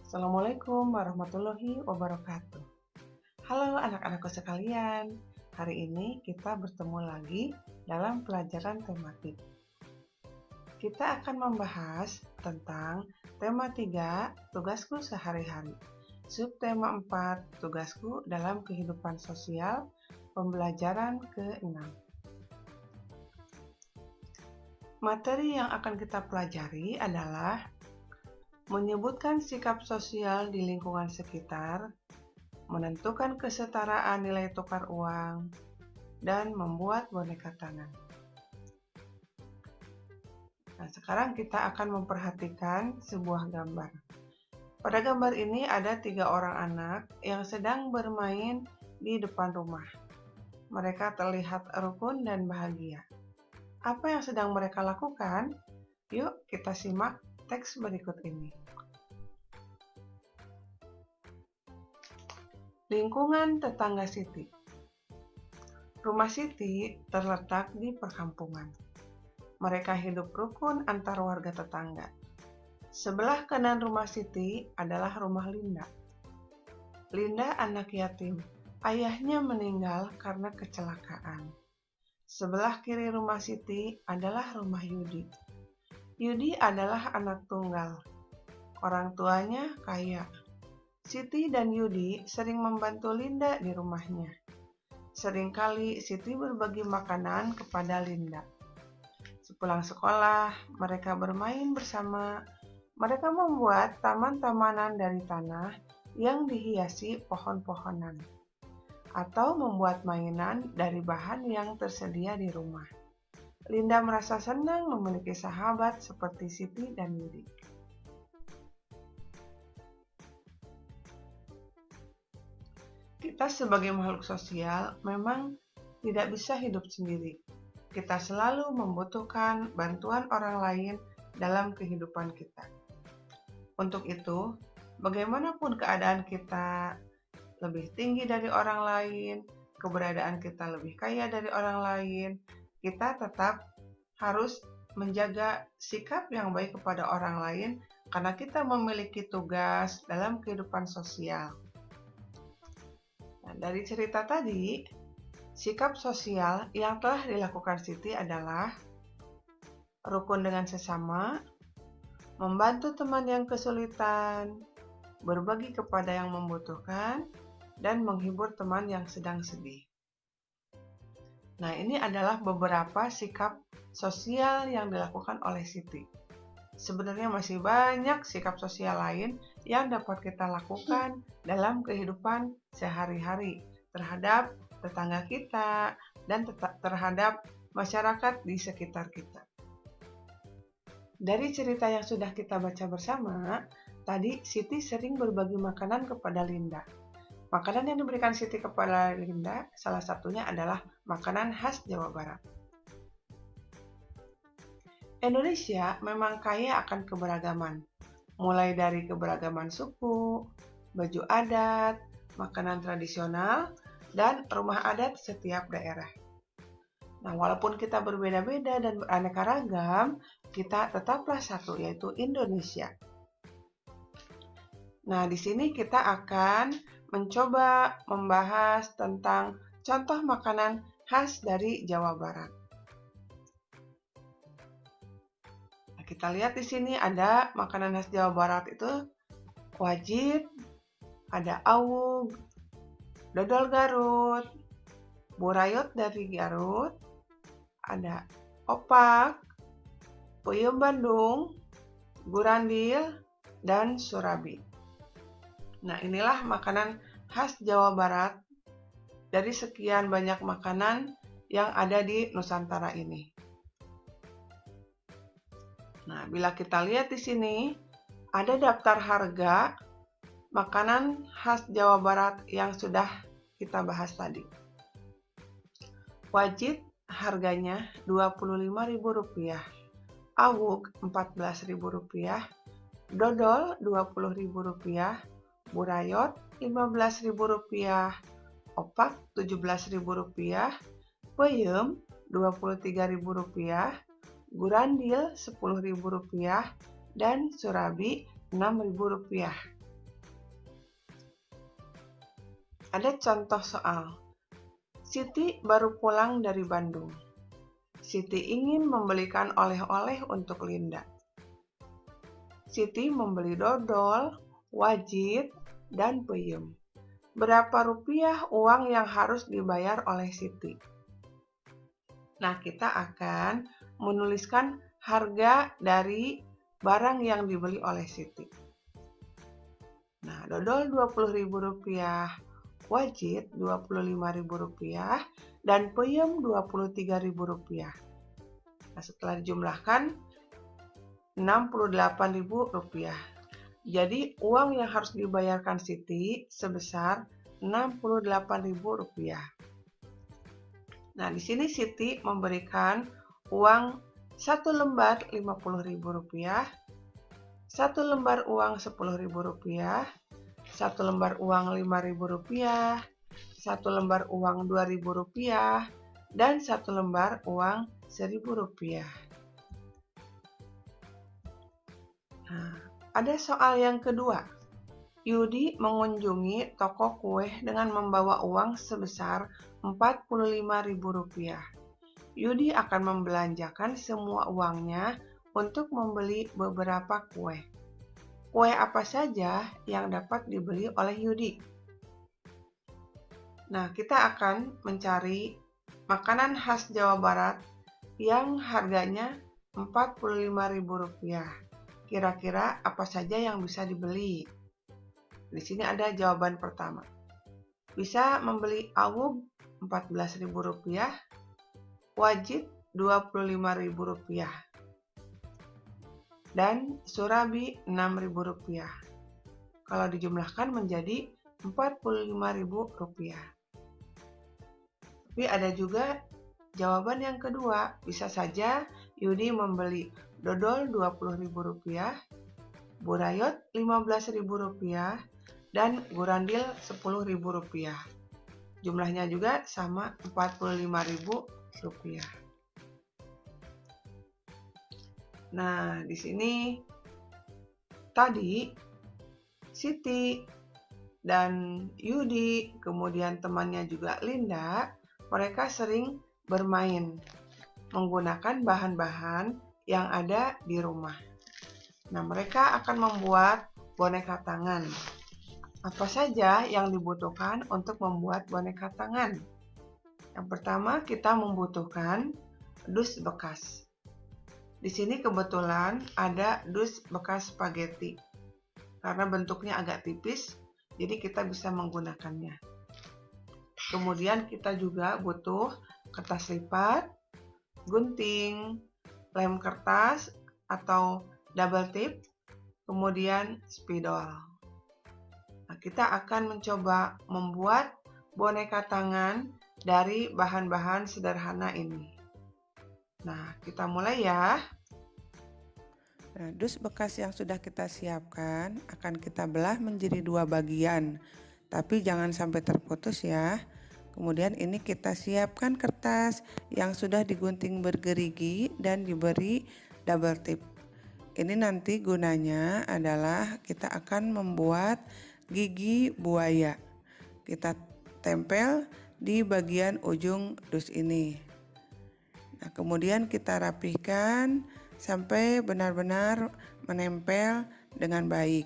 Assalamualaikum warahmatullahi wabarakatuh. Halo anak-anakku sekalian, hari ini kita bertemu lagi dalam pelajaran tematik. Kita akan membahas tentang tema 3, tugasku sehari-hari. Subtema 4, tugasku dalam kehidupan sosial, pembelajaran ke-6. Materi yang akan kita pelajari adalah menyebutkan sikap sosial di lingkungan sekitar, menentukan kesetaraan nilai tukar uang, dan membuat boneka tangan. Nah, sekarang kita akan memperhatikan sebuah gambar. Pada gambar ini ada 3 orang anak yang sedang bermain di depan rumah. Mereka terlihat rukun dan bahagia. Apa yang sedang mereka lakukan? Yuk kita simak teks berikut ini. Lingkungan tetangga Siti. Rumah Siti terletak di perkampungan. Mereka hidup rukun antar warga tetangga. Sebelah kanan rumah Siti adalah rumah Linda. Linda anak yatim. Ayahnya meninggal karena kecelakaan. Sebelah kiri rumah Siti adalah rumah Yudi. Yudi adalah anak tunggal. Orang tuanya kaya. Siti dan Yudi sering membantu Linda di rumahnya. Seringkali Siti berbagi makanan kepada Linda. Sepulang sekolah, mereka bermain bersama. Mereka membuat taman-tamanan dari tanah yang dihiasi pohon-pohonan, atau membuat mainan dari bahan yang tersedia di rumah. Linda merasa senang memiliki sahabat seperti Siti dan Yudi. Kita sebagai makhluk sosial memang tidak bisa hidup sendiri. Kita selalu membutuhkan bantuan orang lain dalam kehidupan kita. Untuk itu, bagaimanapun keadaan kita lebih tinggi dari orang lain, keberadaan kita lebih kaya dari orang lain, kita tetap harus menjaga sikap yang baik kepada orang lain karena kita memiliki tugas dalam kehidupan sosial. Nah, dari cerita tadi, sikap sosial yang telah dilakukan Siti adalah rukun dengan sesama, membantu teman yang kesulitan, berbagi kepada yang membutuhkan, dan menghibur teman yang sedang sedih. Nah, ini adalah beberapa sikap sosial yang dilakukan oleh Siti. Sebenarnya masih banyak sikap sosial lain yang dapat kita lakukan dalam kehidupan sehari-hari terhadap tetangga kita dan terhadap masyarakat di sekitar kita. Dari cerita yang sudah kita baca bersama, tadi Siti sering berbagi makanan kepada Linda. Makanan yang diberikan Siti kepada Linda salah satunya adalah makanan khas Jawa Barat. Indonesia memang kaya akan keberagaman, mulai dari keberagaman suku, baju adat, makanan tradisional, dan rumah adat setiap daerah. Nah, walaupun kita berbeda-beda dan beraneka ragam, kita tetaplah satu, yaitu Indonesia. Nah, di sini kita akan mencoba membahas tentang contoh makanan khas dari Jawa Barat. Kita lihat di sini ada makanan khas Jawa Barat itu wajit, ada awug, dodol Garut, burayot dari Garut, ada opak, peyem Bandung, gurandil, dan surabi. Nah, inilah makanan khas Jawa Barat dari sekian banyak makanan yang ada di Nusantara ini. Nah, bila kita lihat di sini, ada daftar harga makanan khas Jawa Barat yang sudah kita bahas tadi. Wajit harganya Rp25.000, awuk Rp14.000, dodol Rp20.000, burayot Rp15.000, opak Rp17.000, peyem Rp23.000, gurandil Rp10.000, dan surabi Rp6.000. Ada contoh soal. Siti baru pulang dari Bandung. Siti ingin membelikan oleh-oleh untuk Linda. Siti membeli dodol, wajit, dan peyem. Berapa rupiah uang yang harus dibayar oleh Siti? Nah, kita akan menuliskan harga dari barang yang dibeli oleh Siti. Nah, dodol Rp20.000, wajit Rp25.000, dan peyem Rp23.000. Nah, setelah dijumlahkan Rp68.000. Jadi, uang yang harus dibayarkan Siti sebesar Rp68.000. Nah, di sini Siti memberikan uang satu lembar Rp50.000, satu lembar uang Rp10.000, satu lembar uang Rp5.000, satu lembar uang Rp2.000, dan satu lembar uang Rp1.000. Nah, ada soal yang kedua. Yudi mengunjungi toko kue dengan membawa uang sebesar Rp45.000. Yudi akan membelanjakan semua uangnya untuk membeli beberapa kue. Kue apa saja yang dapat dibeli oleh Yudi? Nah, kita akan mencari makanan khas Jawa Barat yang harganya Rp45.000. Kira-kira apa saja yang bisa dibeli? Di sini ada jawaban pertama. Bisa membeli awug Rp14.000, wajit Rp25.000, dan surabi Rp6.000. Kalau dijumlahkan menjadi Rp45.000. Tapi ada juga jawaban yang kedua. Bisa saja Yudi membeli dodol Rp20.000, burayot Rp15.000, dan gurandil Rp10.000. Jumlahnya juga sama Rp45.000. Nah, di sini tadi Siti dan Yudi, kemudian temannya juga Linda, mereka sering bermain menggunakan bahan-bahan yang ada di rumah. Nah, mereka akan membuat boneka tangan. Apa saja yang dibutuhkan untuk membuat boneka tangan? Yang pertama, kita membutuhkan dus bekas. Di sini kebetulan ada dus bekas spaghetti. Karena bentuknya agak tipis, jadi kita bisa menggunakannya. Kemudian kita juga butuh kertas lipat, gunting, lem kertas atau double tip, kemudian spidol. Nah, kita akan mencoba membuat boneka tangan dari bahan-bahan sederhana ini. Nah, kita mulai ya. Nah, dus bekas yang sudah kita siapkan akan kita belah menjadi 2 bagian, tapi jangan sampai terputus ya. Kemudian ini kita siapkan kertas yang sudah digunting bergerigi dan diberi double tip. Ini nanti gunanya adalah kita akan membuat gigi buaya. Kita tempel di bagian ujung dus ini. Nah, kemudian kita rapihkan sampai benar-benar menempel dengan baik.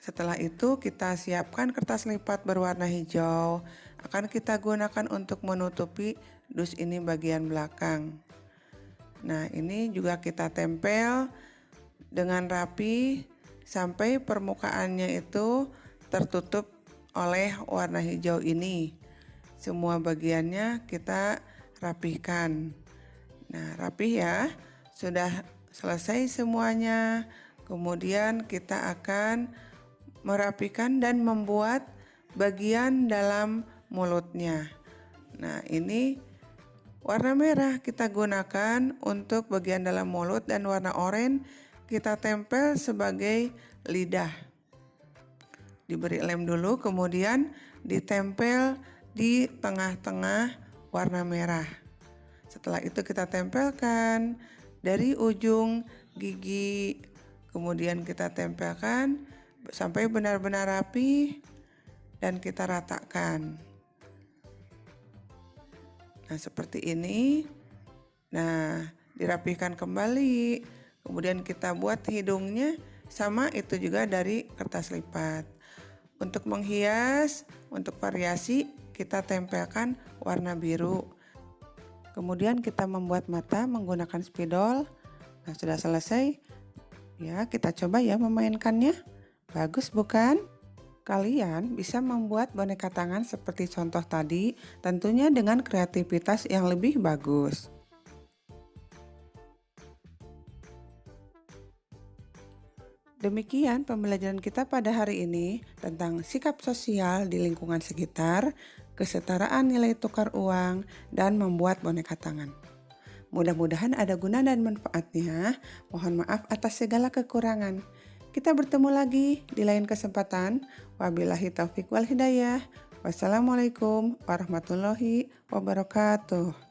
Setelah itu kita siapkan kertas lipat berwarna hijau. Akan kita gunakan untuk menutupi dus ini bagian belakang. Nah, ini juga kita tempel dengan rapi sampai permukaannya itu tertutup oleh warna hijau ini. Semua bagiannya kita rapihkan. Nah, rapih ya. Sudah selesai semuanya. Kemudian kita akan merapikan dan membuat bagian dalam mulutnya. Nah, ini warna merah kita gunakan untuk bagian dalam mulut dan warna oranye kita tempel sebagai lidah. Diberi lem dulu, kemudian ditempel di tengah-tengah warna merah. Setelah itu kita tempelkan dari ujung gigi, kemudian kita tempelkan sampai benar-benar rapi. dan kita ratakan. Nah, seperti ini. Nah, dirapihkan kembali. Kemudian kita buat hidungnya, sama itu juga dari kertas lipat. Untuk menghias, untuk variasi, kita tempelkan warna biru. Kemudian kita membuat mata menggunakan spidol. Nah, sudah selesai. Ya, kita coba ya memainkannya. Bagus bukan? Kalian bisa membuat boneka tangan seperti contoh tadi, tentunya dengan kreativitas yang lebih bagus. Demikian pembelajaran kita pada hari ini tentang sikap sosial di lingkungan sekitar, kesetaraan nilai tukar uang, dan membuat boneka tangan. Mudah-mudahan ada guna dan manfaatnya. Mohon maaf atas segala kekurangan. Kita bertemu lagi di lain kesempatan. Wabillahi taufik wal hidayah. Wassalamualaikum warahmatullahi wabarakatuh.